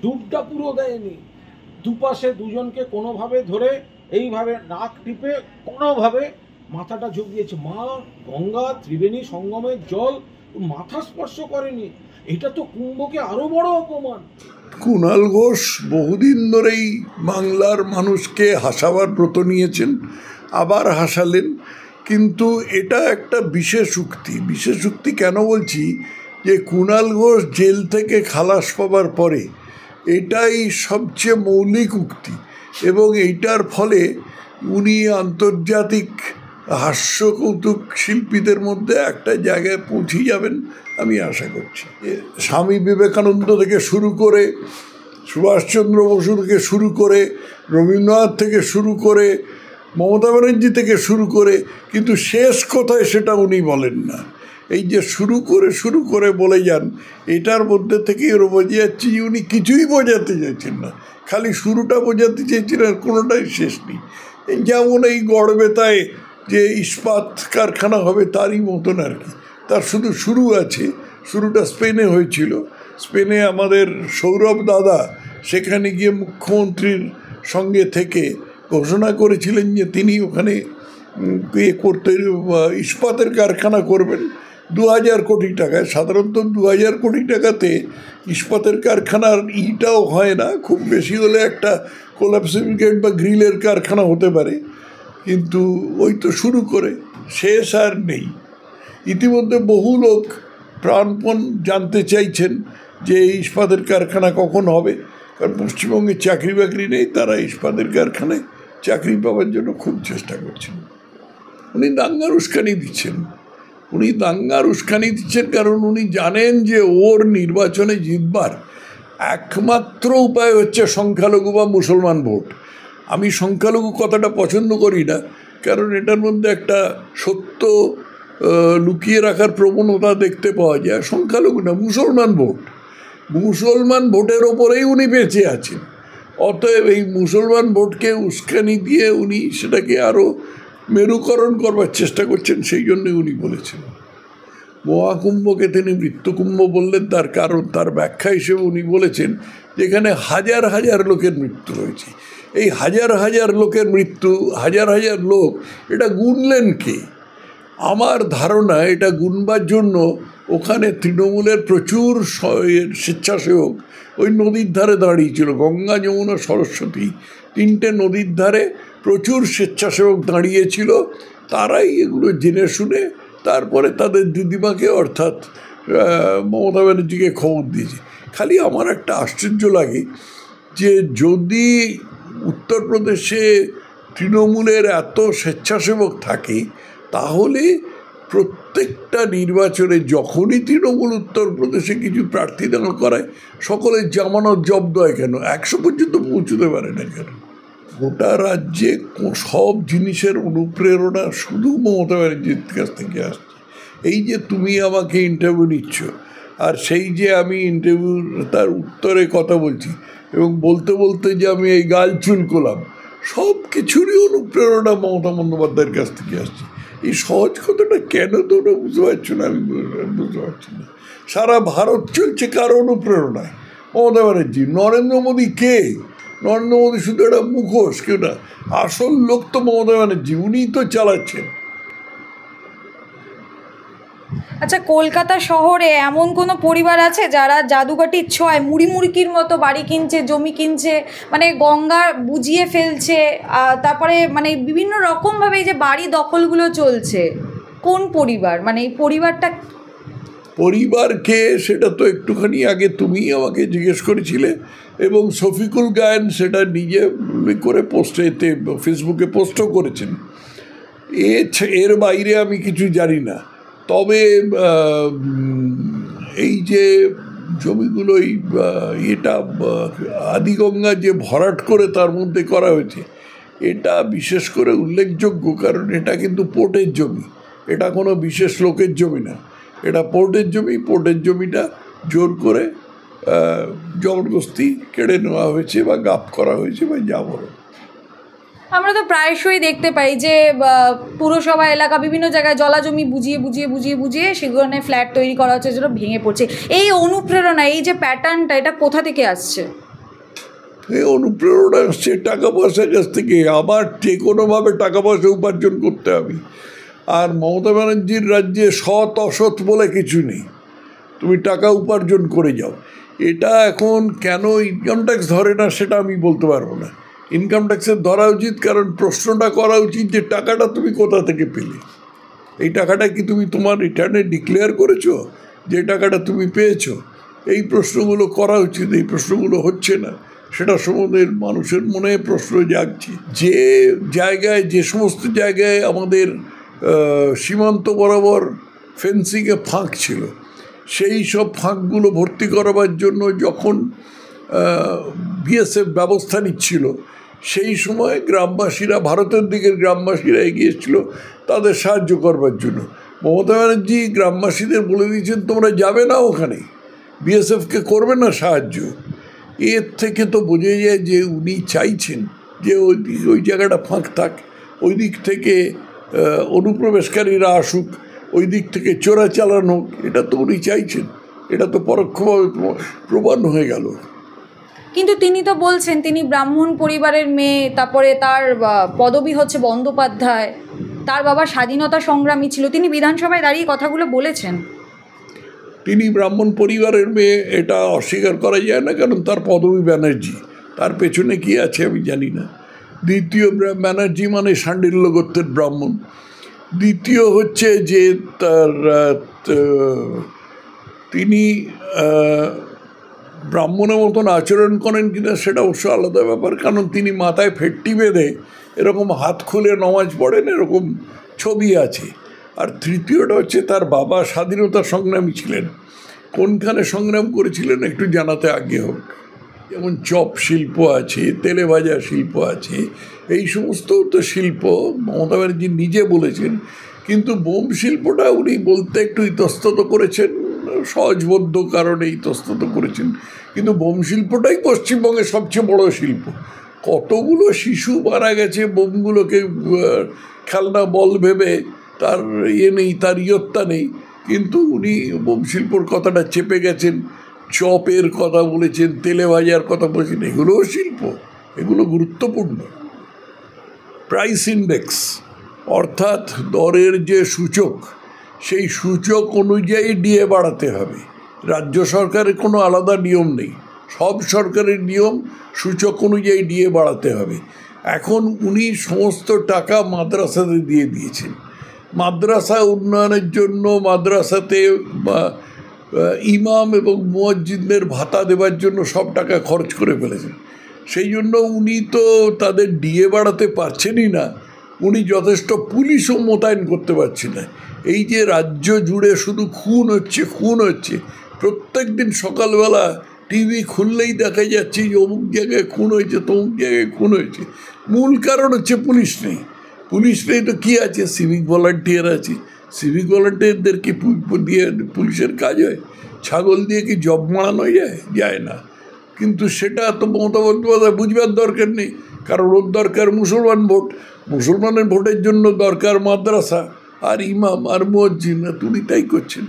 ডুবটা পুরো দেয়নি, দুপাশে দুজনকে কোনোভাবে ধরে এইভাবে নাক টিপে কোনোভাবে মাথাটা ঝুঁকিয়েছে। মা গঙ্গা ত্রিবেণী সঙ্গমের জল মাথা স্পর্শ করেনি, এটা তো কুম্ভকে আরো বড় অপমান। কুণাল ঘোষ বহুদিন ধরেই বাংলার মানুষকে হাসাবার ব্রত নিয়েছেন, আবার হাসালেন, কিন্তু এটা একটা বিশেষ উক্তি। বিশেষ উক্তি কেন বলছি, যে কুণাল ঘোষ জেল থেকে খালাস পাবার পরে এটাই সবচেয়ে মৌলিক উক্তি, এবং এইটার ফলে উনি আন্তর্জাতিক হাস্য কৌতুক শিল্পীদের মধ্যে একটা জায়গায় পৌঁছে যাবেন আমি আশা করছি। স্বামী বিবেকানন্দ থেকে শুরু করে, সুভাষচন্দ্র বসু থেকে শুরু করে, রবীন্দ্রনাথ থেকে শুরু করে, মমতা ব্যানার্জি থেকে শুরু করে, কিন্তু শেষ কোথায় সেটা উনি বলেন না। এই যে শুরু করে বলে যান, এটার মধ্যে থেকে বোঝা যাচ্ছে যে উনি কিছুই বোঝাতে চাইছেন না, খালি শুরুটা বোঝাতে চাইছেন, আর কোনোটাই শেষ নেই। যেমন এই গড়বেতায় যে ইস্পাত কারখানা হবে তারই মতন আর কি, তার শুধু শুরু আছে। শুরুটা স্পেনে হয়েছিল, স্পেনে আমাদের সৌরভ দাদা সেখানে গিয়ে মুখ্যমন্ত্রীর সঙ্গে থেকে ঘোষণা করেছিলেন যে তিনি ওখানে করতে ইস্পাতের কারখানা করবেন 2000 কোটি টাকায়। সাধারণত 2000 কোটি টাকাতে ইস্পাতের কারখানার ইটাও হয় না, খুব বেশি হলে একটা কোলাপসিবল গেট বা গ্রিলের কারখানা হতে পারে, কিন্তু ওই তো শুরু করে শেষ আর নেই। ইতিমধ্যে বহু লোক প্রাণপণ জানতে চাইছেন যে ইস্পাতের কারখানা কখন হবে, কারণ পশ্চিমবঙ্গে চাকরি বাকরি নেই, তারা ইস্পাতের কারখানায় চাকরি পাওয়ার জন্য খুব চেষ্টা করছেন। উনি দাঙ্গার উস্কানি দিচ্ছেন, কারণ উনি জানেন যে ওর নির্বাচনে জিতবার একমাত্র উপায় হচ্ছে সংখ্যালঘু বা মুসলমান ভোট। আমি সংখ্যালঘু কথাটা পছন্দ করি না, কারণ এটার মধ্যে একটা সত্য লুকিয়ে রাখার প্রবণতা দেখতে পাওয়া যায়। সংখ্যালঘু না, মুসলমান ভোটের ওপরেই উনি বেঁচে আছেন। অতএব এই মুসলমান ভোটকে উস্কানি দিয়ে উনি সেটাকে আরও মেরুকরণ করবার চেষ্টা করছেন। সেই জন্যই উনি বলেছেন মহাকুম্ভকে তিনি মৃত্যুকুম্ভ বললেন, তার কারণ, তার ব্যাখ্যা হিসেবে উনি বলেছেন যেখানে হাজার হাজার লোকের মৃত্যু হয়েছে। এই হাজার হাজার লোকের মৃত্যু, হাজার হাজার লোক, এটা গুনলেন কে? আমার ধারণা এটা গুনবার জন্য ওখানে তৃণমূলের প্রচুর স্বেচ্ছাসেবক ওই নদীর ধারে দাঁড়িয়েছিল। গঙ্গা, যমুনা, সরস্বতী, 3টে নদীর ধারে প্রচুর স্বেচ্ছাসেবক দাঁড়িয়েছিল। তারাই এগুলো জেনে শুনে তারপরে তাদের দিদিমাকে অর্থাৎ মমতা ব্যানার্জিকে খবর দিয়েছে। খালি আমার একটা আশ্চর্য লাগে যে যদি উত্তরপ্রদেশে তৃণমূলের এত স্বেচ্ছাসেবক থাকে, তাহলে প্রত্যেকটা নির্বাচনে যখনই তৃণমূল উত্তরপ্রদেশে কিছু প্রার্থী দাঁড় করায়, সকলের জামানত জব্দ হয় কেন? 100 পর্যন্ত পৌঁছতে পারে না কেন? গোটা রাজ্যে সব জিনিসের অনুপ্রেরণা শুধু মমতা ব্যানার্জির কাছ থেকে আসছে। এই যে তুমি আমাকে ইন্টারভিউ নিচ্ছ, আর সেই যে আমি ইন্টারভিউর তার উত্তরে কথা বলছি, এবং বলতে বলতে যে আমি এই গাল চুলকোলাম, সব কিছুরই অনুপ্রেরণা মমতা বন্দ্যোপাধ্যায়ের কাছ থেকে আসছে। এই সহজ কথাটা কেন তোমরা বুঝতে পারছো না? আমি বুঝতে পারছি না। সারা ভারত চলছে কার অনুপ্রেরণায়? মমতা ব্যানার্জি। নরেন্দ্র মোদী কে? নরেন্দ্র মোদী শুধু একটা মুখোশ, কেউ না। আসল লোক তো মমতা ব্যানার্জি, উনিই তো চালাচ্ছেন। আচ্ছা, কলকাতা শহরে এমন কোনো পরিবার আছে যারা জাদুঘাটির ছোঁয়ায় মুড়িমুড়কির মতো বাড়ি কিনছে, জমি কিনছে, মানে গঙ্গা বুঝিয়ে ফেলছে, তারপরে মানে বিভিন্ন রকমভাবে এই যে বাড়ি দখলগুলো চলছে? কোন পরিবার, মানে এই পরিবারকে সেটা তো একটুখানি আগে তুমি আমাকে জিজ্ঞেস করেছিলে, এবং শফিকুল গায়েন সেটা নিজে করে পোস্টেতে ফেসবুকে পোস্টও করেছেন। এর বাইরে আমি কিছু জানি না। তবে এই যে জমিগুলো এটা আদিগঙ্গা যে ভরাট করে তার মধ্যে করা হয়েছে, এটা বিশেষ করে উল্লেখযোগ্য, কারণ এটা কিন্তু পোর্টের জমি, এটা কোনো বিশেষ লোকের জমি না, এটা পোর্টের জমি। পোর্টের জমিটা জোর করে জবরদস্তি কেড়ে নেওয়া হয়েছে বা গাপ করা হয়েছে বা যা বলো। আমরা তো প্রায়শই দেখতে পাই যে পুরসভা এলাকা বিভিন্ন জায়গায় জলা জমি বুঝিয়ে সেখানে ফ্ল্যাট তৈরি করা হচ্ছে, যেটা ভেঙে পড়ছে। এই অনুপ্রেরণা, এই যে প্যাটার্নটা, এটা কোথা থেকে আসছে? এই অনুপ্রেরণা আসছে টাকা পয়সার কাছ থেকে, আবার যে কোনোভাবে টাকা পয়সা উপার্জন করতে হবে। আর মমতা ব্যানার্জির রাজ্যে সৎ অসৎ বলে কিছু নেই, তুমি টাকা উপার্জন করে যাও। এটা এখন কেন ইনকাম ট্যাক্স ধরে না সেটা আমি বলতে পারবো না। ইনকাম ট্যাক্সের ধরা উচিত, কারণ প্রশ্নটা করা উচিত যে টাকাটা তুমি কোথা থেকে পেলে, এই টাকাটা কি তুমি তোমার রিটার্নে ডিক্লেয়ার করেছো, যে টাকাটা তুমি পেয়েছো? এই প্রশ্নগুলো করা উচিত, এই প্রশ্নগুলো হচ্ছে না। সেটা সম্বন্ধে মানুষের মনে প্রশ্ন জাগছে। যে জায়গায়, যে সমস্ত জায়গায় আমাদের সীমান্ত বরাবর ফেন্সিংয়ে ফাঁক ছিল, সেই সব ফাঁকগুলো ভর্তি করাবার জন্য যখন বিএসএফ ব্যবস্থা নিচ্ছিল, সেই সময় গ্রামবাসীরা, ভারতের দিকের গ্রামবাসীরা এগিয়েছিল তাদের সাহায্য করবার জন্য। মমতা ব্যানার্জি গ্রামবাসীদের বলে দিয়েছেন তোমরা যাবে না ওখানে, বিএসএফকে করবে না সাহায্য। এর থেকে তো বোঝা যায় যে উনি চাইছেন যে ওই জায়গাটা ফাঁক থাক, ওই দিক থেকে অনুপ্রবেশকারীরা আসুক, ওই দিক থেকে চোরাচালান হোক, এটা তো উনি চাইছেন। এটা তো পরোক্ষভাবে প্রমাণ হয়ে গেল। কিন্তু তিনি তো বলছেন তিনি ব্রাহ্মণ পরিবারের মেয়ে, তারপরে তার পদবি হচ্ছে বন্দ্যোপাধ্যায়, তার বাবা স্বাধীনতা সংগ্রামী ছিল, তিনি বিধানসভায় দাঁড়িয়ে কথাগুলো বলেছেন। তিনি ব্রাহ্মণ পরিবারের মেয়ে, এটা অস্বীকার করা যায় না, কারণ তার পদবী ব্যানার্জি। তার পেছনে কি আছে আমি জানি না। দ্বিতীয়, ব্যানার্জি মানে শাণ্ডিল্য গোত্রের ব্রাহ্মণ। দ্বিতীয় হচ্ছে যে তিনি ব্রাহ্মণের মতন আচরণ করেন কিনা সেটা অবশ্য আলাদা ব্যাপার, কারণ তিনি মাথায় ফেট্টি বেঁধে এরকম হাত খুলে নমাজ পড়েন, এরকম ছবি আছে। আর তৃতীয়টা হচ্ছে তার বাবা স্বাধীনতা সংগ্রামী ছিলেন। কোনখানে সংগ্রাম করেছিলেন একটু জানাতে আগে হোক। যেমন চপ শিল্প আছে, তেলে ভাজা শিল্প আছে, এই সমস্ত তো শিল্প মমতা ব্যানার্জি নিজে বলেছেন। কিন্তু বোম শিল্পটা উনি বলতে একটু ইতস্তত করেছেন, সহজবোধ্য কারণে ইতস্তত করেছেন। কিন্তু বোম শিল্পটাই পশ্চিমবঙ্গের সবচেয়ে বড় শিল্প। কতগুলো শিশু মারা গেছে বোমগুলোকে খেলনা বল ভেবে, তার নেই, তার ইয়ত্তা নেই। কিন্তু উনি বোম শিল্পর কথাটা চেপে গেছেন, চপের কথা বলেছেন, তেলে ভাজার কথা বলেছেন। এগুলোও শিল্প, এগুলো গুরুত্বপূর্ণ। প্রাইস ইন্ডেক্স অর্থাৎ দরের যে সূচক, সেই সূচক অনুযায়ী ডিএ বাড়াতে হবে। রাজ্য সরকারের কোনো আলাদা নিয়ম নেই, সব সরকারের নিয়ম সূচক অনুযায়ী ডিএ বাড়াতে হবে। এখন উনি সমস্ত টাকা মাদ্রাসাতে দিয়ে দিয়েছেন। মাদ্রাসা উন্নয়নের জন্য মাদ্রাসাতে ইমাম এবং মুয়াজ্জিনদের ভাতা দেওয়ার জন্য সব টাকা খরচ করে ফেলেছেন। সেই জন্য উনি তো তাদের ডিএ বাড়াতে পারছেনই না, উনি যথেষ্ট পুলিশও মোতায়েন করতে পারছেন না। এই যে রাজ্য জুড়ে শুধু খুন হচ্ছে, প্রত্যেক দিন সকালবেলা টিভি খুললেই দেখা যাচ্ছে যে অমুক জায়গায় খুন হয়েছে, তমুক জায়গায় খুন হয়েছে। মূল কারণ হচ্ছে পুলিশ নেই। পুলিশ নেই তো কী আছে? সিভিক ভলান্টিয়ার আছে। সিভিক ভলান্টিয়ারদের কি দিয়ে পুলিশের কাজ হয়? ছাগল দিয়ে কি জব মারানো যায় না। কিন্তু সেটা তো মমতা বন্দ্যোপাধ্যায় বুঝবার দরকার নেই, কারণ ওর দরকার মুসলমান ভোট। মুসলমানের ভোটের জন্য দরকার মাদ্রাসা আর ইমাম আর মুয়াজ্জিন, উনি তাই করছেন।